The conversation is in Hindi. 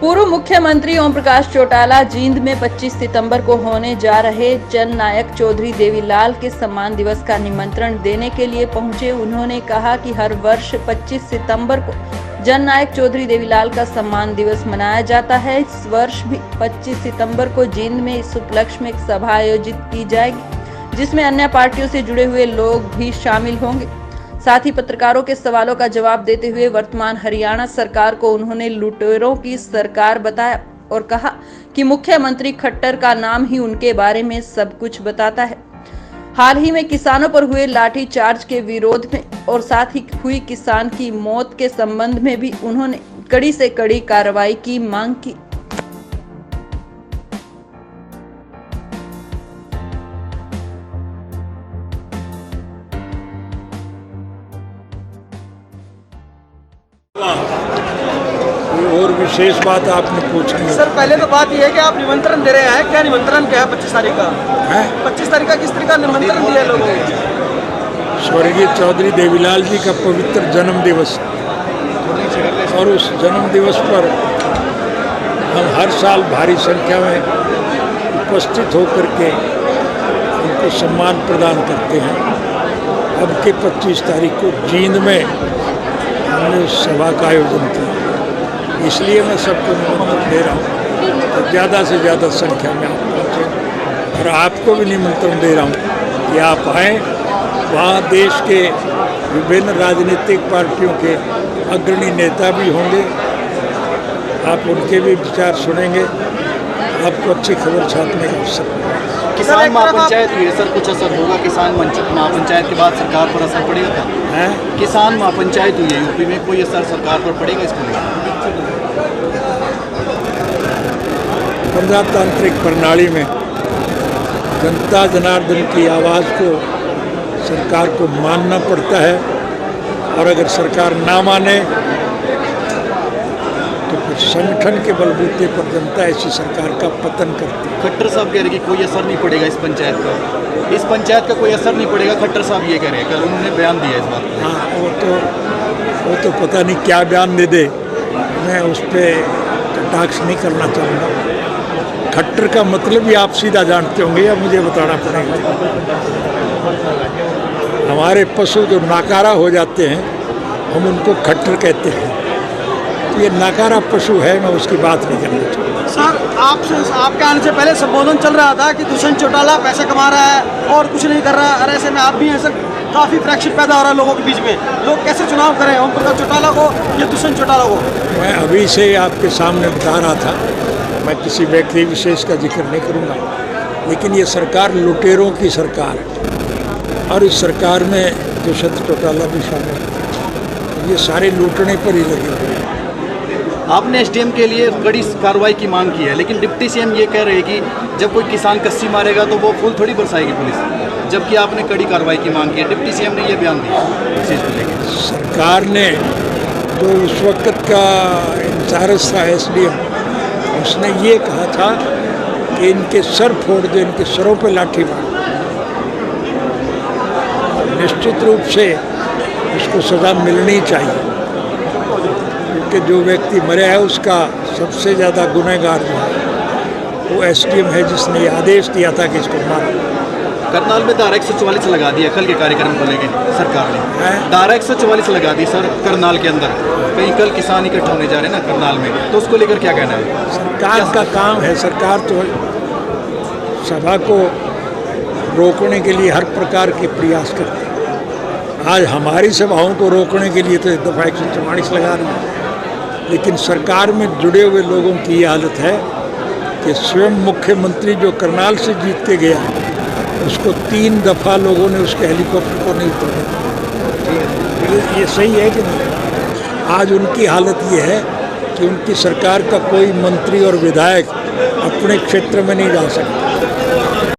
पूर्व मुख्यमंत्री ओम प्रकाश चौटाला जींद में 25 सितंबर को होने जा रहे जननायक चौधरी देवीलाल के सम्मान दिवस का निमंत्रण देने के लिए पहुंचे। उन्होंने कहा कि हर वर्ष 25 सितंबर को जननायक चौधरी देवीलाल का सम्मान दिवस मनाया जाता है। इस वर्ष भी 25 सितंबर को जींद में इस उपलक्ष्य में एक सभा आयोजित की जाएगी, जिसमें अन्य पार्टियों से जुड़े हुए लोग भी शामिल होंगे। साथ ही पत्रकारों के सवालों का जवाब देते हुए वर्तमान हरियाणा सरकार को उन्होंने लुटेरों की सरकार बताया और कहा कि मुख्यमंत्री खट्टर का नाम ही उनके बारे में सब कुछ बताता है। हाल ही में किसानों पर हुए लाठीचार्ज के विरोध में और साथ ही हुई किसान की मौत के संबंध में भी उन्होंने कड़ी से कड़ी कार्रवाई की मांग की। और विशेष बात आपने पूछी सर, पहले तो बात यह है कि आप निमंत्रण दे रहे हैं, क्या निमंत्रण क्या है 25 तारीख का है? 25 तारीख का किस तरीके का निमंत्रण दिया लोगों को? स्वर्गीय चौधरी देवीलाल जी का पवित्र जन्म दिवस, और उस जन्म दिवस पर हम हर साल भारी संख्या में उपस्थित होकर के उनको सम्मान प्रदान करते हैं। अब के 25 तारीख को जींद में हमने उस सभा का आयोजन किया, इसलिए मैं सबको निमंत्रण दे रहा हूँ तो ज़्यादा से ज़्यादा संख्या में आप पहुँचें, और आपको भी निमंत्रण दे रहा हूँ कि आप आएँ। वहाँ देश के विभिन्न राजनीतिक पार्टियों के अग्रणी नेता भी होंगे, आप उनके भी विचार सुनेंगे, आपको अच्छी खबर छापने का अवसर। किसान महापंचायत हुई है सर, कुछ असर होगा? किसान महापंचायत के बाद सरकार पर असर पड़ेगा था? हैं? किसान महापंचायत हुई है यूपी में, कोई असर सरकार पर पड़ेगा इसको लेकर? प्रजातांत्रिक प्रणाली में जनता जनार्दन की आवाज़ को सरकार को मानना पड़ता है, और अगर सरकार ना माने तो फिर संगठन के बलबूते पर जनता ऐसी सरकार का पतन करती है। खट्टर साहब कह रहे हैं कि कोई असर नहीं पड़ेगा इस पंचायत का, इस पंचायत का कोई असर नहीं पड़ेगा, खट्टर साहब ये कह रहे हैं, कल उन्होंने बयान दिया इस बात पर। हाँ, वो तो पता नहीं क्या बयान दे दे, मैं उस पर कटाक्ष नहीं करना चाहूँगा। खट्टर का मतलब भी आप सीधा जानते होंगे या मुझे बताना पड़ेगा? हमारे पशु जो नाकारा हो जाते हैं हम उनको खट्टर कहते हैं, तो ये नाकारा पशु है, मैं उसकी बात नहीं करना चाहूँगा। सर, आपके आने से पहले संबोधन चल रहा था कि दुष्यंत चौटाला पैसा कमा रहा है और कुछ नहीं कर रहा है, और ऐसे में आप भी हैं सर, काफ़ी फ्रैक्चर पैदा हो रहा है लोगों के बीच में। लोग कैसे चुनाव करें, ओम प्रकाश चौटाला को या दुष्यंत चौटाला को? मैं अभी से आपके सामने बता रहा था, मैं किसी व्यक्ति विशेष का जिक्र नहीं करूँगा, लेकिन ये सरकार लुटेरों की सरकार है, और इस सरकार में दुष्यंत चौटाला भी शामिल है। ये सारे लूटने पर ही लगे हुए हैं। आपने एसडीएम के लिए कड़ी कार्रवाई की मांग की है, लेकिन डिप्टी सीएम ये कह रहे हैं कि जब कोई किसान कस्सी मारेगा तो वो फूल थोड़ी बरसाएगी पुलिस, जबकि आपने कड़ी कार्रवाई की मांग की है। डिप्टी सीएम ने ये बयान दिया इस चीज़ को लेकर। सरकार ने जो उस वक्त का इंचार्ज था एसडीएम, उसने ये कहा था कि इनके सर फोड़ दो, इनके सरों पे लाठी मार। निश्चित रूप से उसको सज़ा मिलनी चाहिए, क्योंकि जो व्यक्ति मरा है उसका सबसे ज़्यादा गुनहगार जो है वो एसडीएम है, जिसने ये आदेश दिया था कि इसको मारो। करनाल में धारा 144 लगा दिया कल के कार्यक्रम को लेकर सरकार ने। धारा 144 लगा दी सर करनाल के अंदर, कहीं कल किसान इकट्ठा होने जा रहे हैं ना करनाल में, तो उसको लेकर क्या कहना है? सरकार का काम है, सरकार तो सभा को रोकने के लिए हर प्रकार के प्रयास करती है। आज हमारी सभाओं को रोकने के लिए तो दफ़ा 144 लगा रही है, लेकिन सरकार में जुड़े हुए लोगों की ये हालत है कि स्वयं मुख्यमंत्री जो करनाल से जीत के गया, उसको 3 दफ़ा लोगों ने उसके हेलीकॉप्टर को नहीं उतारा। ये सही है कि नहीं? आज उनकी हालत ये है कि उनकी सरकार का कोई मंत्री और विधायक अपने क्षेत्र में नहीं जा सकता।